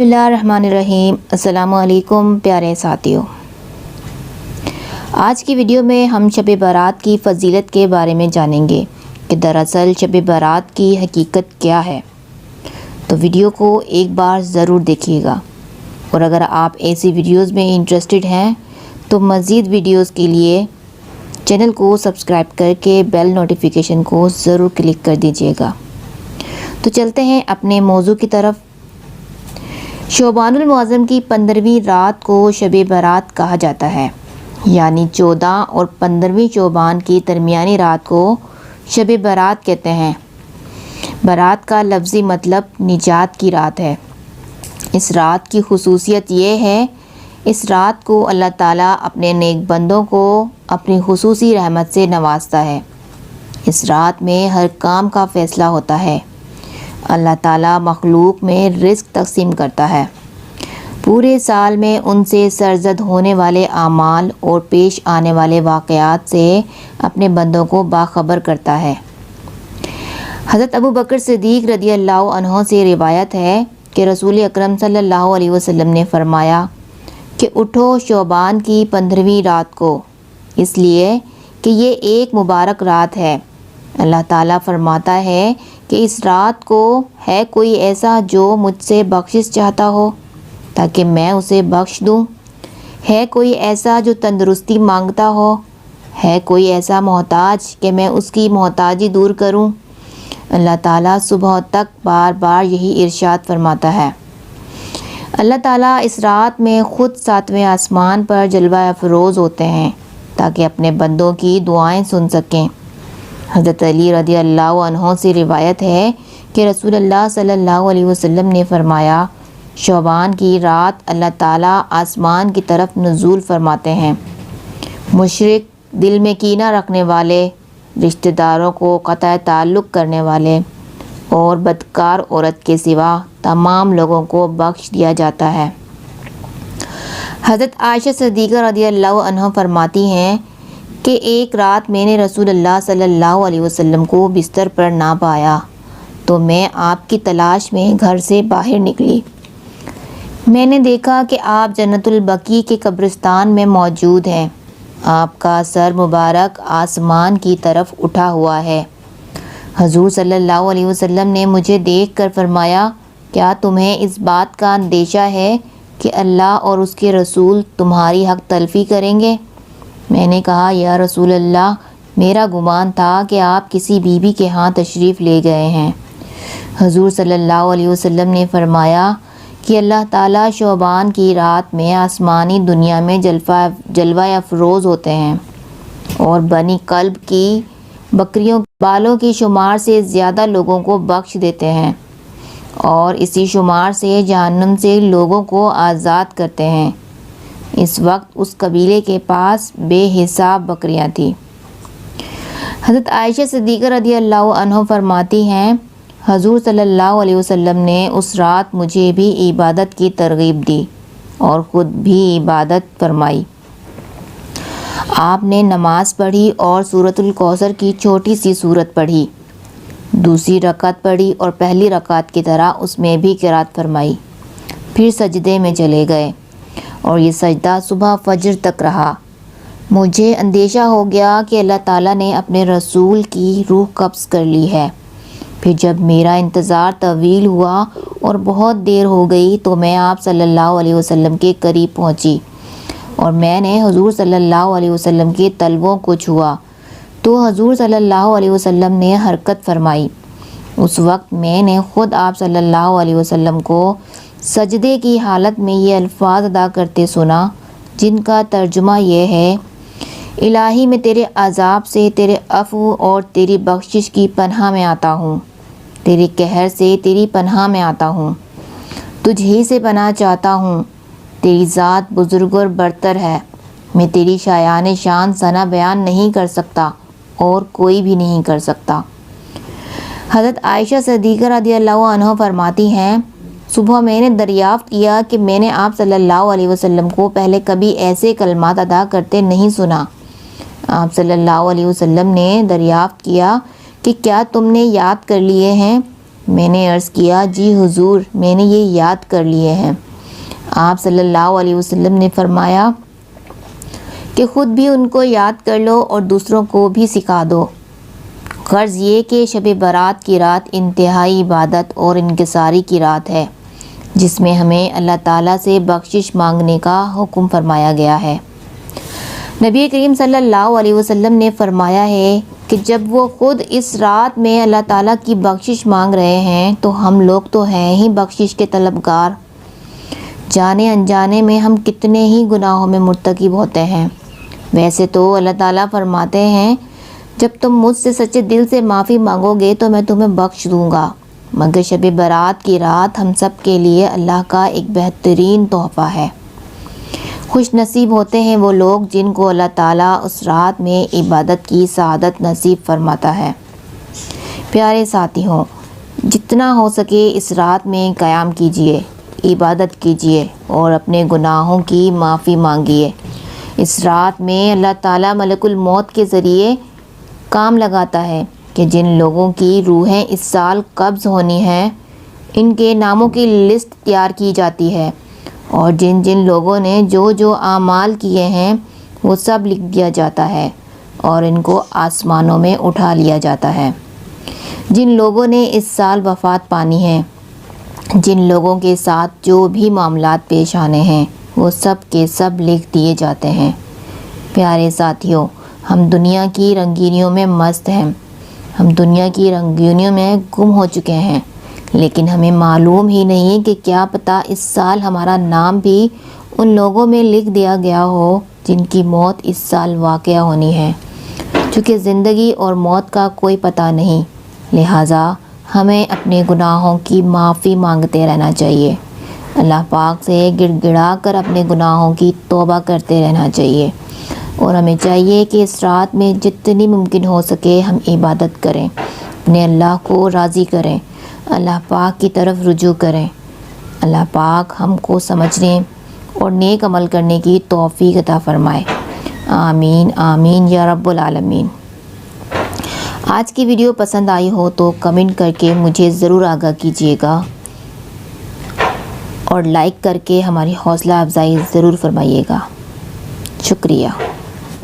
بسم اللہ الرحمن الرحیم۔ السلام علیکم پیارے ساتھیوں، آج کی ویڈیو میں ہم شب برات کی فضیلت کے بارے میں جانیں گے کہ دراصل شب برات کی حقیقت کیا ہے۔ تو ویڈیو کو ایک بار ضرور دیکھیے گا، اور اگر آپ ایسی ویڈیوز میں انٹرسٹڈ ہیں تو مزید ویڈیوز کے لیے چینل کو سبسکرائب کر کے بیل نوٹیفیکیشن کو ضرور کلک کر دیجیے گا۔ تو چلتے ہیں اپنے موضوع کی طرف۔ شعبان المعظم کی 15ویں رات کو شب برات کہا جاتا ہے، یعنی 14 اور 15ویں شعبان کی درمیانی رات کو شب برات کہتے ہیں۔ برات کا لفظی مطلب نجات کی رات ہے۔ اس رات کی خصوصیت یہ ہے، اس رات کو اللہ تعالیٰ اپنے نیک بندوں کو اپنی خصوصی رحمت سے نوازتا ہے۔ اس رات میں ہر کام کا فیصلہ ہوتا ہے۔ اللہ تعالیٰ مخلوق میں رزق تقسیم کرتا ہے، پورے سال میں ان سے سرزد ہونے والے اعمال اور پیش آنے والے واقعات سے اپنے بندوں کو باخبر کرتا ہے۔ حضرت ابوبکر صدیق رضی اللہ عنہ سے روایت ہے کہ رسول اکرم صلی اللہ علیہ وسلم نے فرمایا کہ اٹھو شعبان کی 15ویں رات کو، اس لیے کہ یہ ایک مبارک رات ہے۔ اللہ تعالیٰ فرماتا ہے کہ اس رات کو ہے کوئی ایسا جو مجھ سے بخشش چاہتا ہو تاکہ میں اسے بخش دوں، ہے کوئی ایسا جو تندرستی مانگتا ہو، ہے کوئی ایسا محتاج کہ میں اس کی محتاجی دور کروں۔ اللہ تعالیٰ صبح تک بار بار یہی ارشاد فرماتا ہے۔ اللہ تعالیٰ اس رات میں خود 7ویں آسمان پر جلوہ افروز ہوتے ہیں تاکہ اپنے بندوں کی دعائیں سن سکیں۔ حضرت علی رضی اللہ عنہ سے روایت ہے کہ رسول اللہ صلی اللہ علیہ وسلم نے فرمایا، شعبان کی رات اللہ تعالیٰ آسمان کی طرف نزول فرماتے ہیں۔ مشرک، دل میں کینہ رکھنے والے، رشتہ داروں کو قطع تعلق کرنے والے اور بدکار عورت کے سوا تمام لوگوں کو بخش دیا جاتا ہے۔ حضرت عائشہ صدیقہ رضی اللہ عنہ فرماتی ہیں کہ ایک رات میں نے رسول اللہ صلی اللہ علیہ وسلم کو بستر پر نہ پایا تو میں آپ کی تلاش میں گھر سے باہر نکلی۔ میں نے دیکھا کہ آپ جنت البقیع کے قبرستان میں موجود ہیں۔ آپ کا سر مبارک آسمان کی طرف اٹھا ہوا ہے۔ حضور صلی اللہ علیہ وسلم نے مجھے دیکھ کر فرمایا، کیا تمہیں اس بات کا اندیشہ ہے کہ اللہ اور اس کے رسول تمہاری حق تلفی کریں گے؟ میں نے کہا، یا رسول اللہ، میرا گمان تھا کہ آپ کسی بیوی کے ہاں تشریف لے گئے ہیں۔ حضور صلی اللہ علیہ وسلم نے فرمایا کہ اللہ تعالیٰ شعبان کی رات میں آسمانی دنیا میں جلوہ افروز ہوتے ہیں اور بنی کلب کی بکریوں کے بالوں کی شمار سے زیادہ لوگوں کو بخش دیتے ہیں، اور اسی شمار سے جہنم سے لوگوں کو آزاد کرتے ہیں۔ اس وقت اس قبیلے کے پاس بے حساب بکریاں تھیں۔ حضرت عائشہ صدیقہ رضی اللہ عنہ فرماتی ہیں، حضور صلی اللہ علیہ وسلم نے اس رات مجھے بھی عبادت کی ترغیب دی اور خود بھی عبادت فرمائی۔ آپ نے نماز پڑھی اور سورۃ الکوثر کی چھوٹی سی سورت پڑھی، دوسری رکعت پڑھی اور پہلی رکعت کی طرح اس میں بھی قرات فرمائی، پھر سجدے میں چلے گئے اور یہ سجدہ صبح فجر تک رہا۔ مجھے اندیشہ ہو گیا کہ اللہ تعالیٰ نے اپنے رسول کی روح قبض کر لی ہے۔ پھر جب میرا انتظار طویل ہوا اور بہت دیر ہو گئی تو میں آپ صلی اللہ علیہ وسلم کے قریب پہنچی اور میں نے حضور صلی اللہ علیہ وسلم کے تلووں کو چھوا تو حضور صلی اللہ علیہ وسلم نے حرکت فرمائی۔ اس وقت میں نے خود آپ صلی اللہ علیہ وسلم کو سجدے کی حالت میں یہ الفاظ ادا کرتے سنا، جن کا ترجمہ یہ ہے، الہی میں تیرے عذاب سے، تیرے عفو اور تیری بخشش کی پناہ میں آتا ہوں، تیرے قہر سے تیری پناہ میں آتا ہوں، تجھ ہی سے پناہ چاہتا ہوں، تیری ذات بزرگ اور برتر ہے، میں تیری شایان شان ثنا بیان نہیں کر سکتا اور کوئی بھی نہیں کر سکتا۔ حضرت عائشہ صدیقہ رضی اللہ عنہ فرماتی ہیں، صبح میں نے دریافت کیا کہ میں نے آپ صلی اللہ علیہ وسلم کو پہلے کبھی ایسے کلمات ادا کرتے نہیں سنا۔ آپ صلی اللہ علیہ وسلم نے دریافت کیا کہ کیا تم نے یاد کر لیے ہیں؟ میں نے عرض کیا جی حضور میں نے یہ یاد کر لیے ہیں۔ آپ صلی اللہ علیہ وسلم نے فرمایا کہ خود بھی ان کو یاد کر لو اور دوسروں کو بھی سکھا دو۔ غرض یہ کہ شب برات کی رات انتہائی عبادت اور انکساری کی رات ہے، جس میں ہمیں اللہ تعالیٰ سے بخشش مانگنے کا حکم فرمایا گیا ہے۔ نبی کریم صلی اللہ علیہ وسلم نے فرمایا ہے کہ جب وہ خود اس رات میں اللہ تعالیٰ کی بخشش مانگ رہے ہیں تو ہم لوگ تو ہیں ہی بخشش کے طلبگار۔ جانے انجانے میں ہم کتنے ہی گناہوں میں مرتکب ہوتے ہیں۔ ویسے تو اللہ تعالیٰ فرماتے ہیں جب تم مجھ سے سچے دل سے معافی مانگو گے تو میں تمہیں بخش دوں گا، مگر شب برات کی رات ہم سب کے لیے اللہ کا ایک بہترین تحفہ ہے۔ خوش نصیب ہوتے ہیں وہ لوگ جن کو اللہ تعالیٰ اس رات میں عبادت کی سعادت نصیب فرماتا ہے۔ پیارے ساتھیوں، جتنا ہو سکے اس رات میں قیام کیجیے، عبادت کیجیے اور اپنے گناہوں کی معافی مانگیے۔ اس رات میں اللہ تعالیٰ ملک الموت کے ذریعے کام لگاتا ہے کہ جن لوگوں کی روحیں اس سال قبض ہونی ہیں ان کے ناموں کی لسٹ تیار کی جاتی ہے، اور جن جن لوگوں نے جو جو اعمال کیے ہیں وہ سب لکھ دیا جاتا ہے اور ان کو آسمانوں میں اٹھا لیا جاتا ہے۔ جن لوگوں نے اس سال وفات پانی ہے، جن لوگوں کے ساتھ جو بھی معاملات پیش آنے ہیں وہ سب کے سب لکھ دیے جاتے ہیں۔ پیارے ساتھیوں، ہم دنیا کی رنگینیوں میں مست ہیں، ہم دنیا کی رنگینیوں میں گم ہو چکے ہیں، لیکن ہمیں معلوم ہی نہیں کہ کیا پتہ اس سال ہمارا نام بھی ان لوگوں میں لکھ دیا گیا ہو جن کی موت اس سال واقع ہونی ہے۔ چونکہ زندگی اور موت کا کوئی پتہ نہیں، لہٰذا ہمیں اپنے گناہوں کی معافی مانگتے رہنا چاہیے، اللہ پاک سے گڑ گڑا کر اپنے گناہوں کی توبہ کرتے رہنا چاہیے، اور ہمیں چاہیے کہ اس رات میں جتنی ممکن ہو سکے ہم عبادت کریں، اپنے اللہ کو راضی کریں، اللہ پاک کی طرف رجوع کریں۔ اللہ پاک ہم کو سمجھنے اور نیک عمل کرنے کی توفیق عطا فرمائے۔ آمین آمین یا رب العالمین۔ آج کی ویڈیو پسند آئی ہو تو کمنٹ کر کے مجھے ضرور آگاہ کیجیے گا، اور لائک کر کے ہماری حوصلہ افزائی ضرور فرمائیے گا۔ شکریہ۔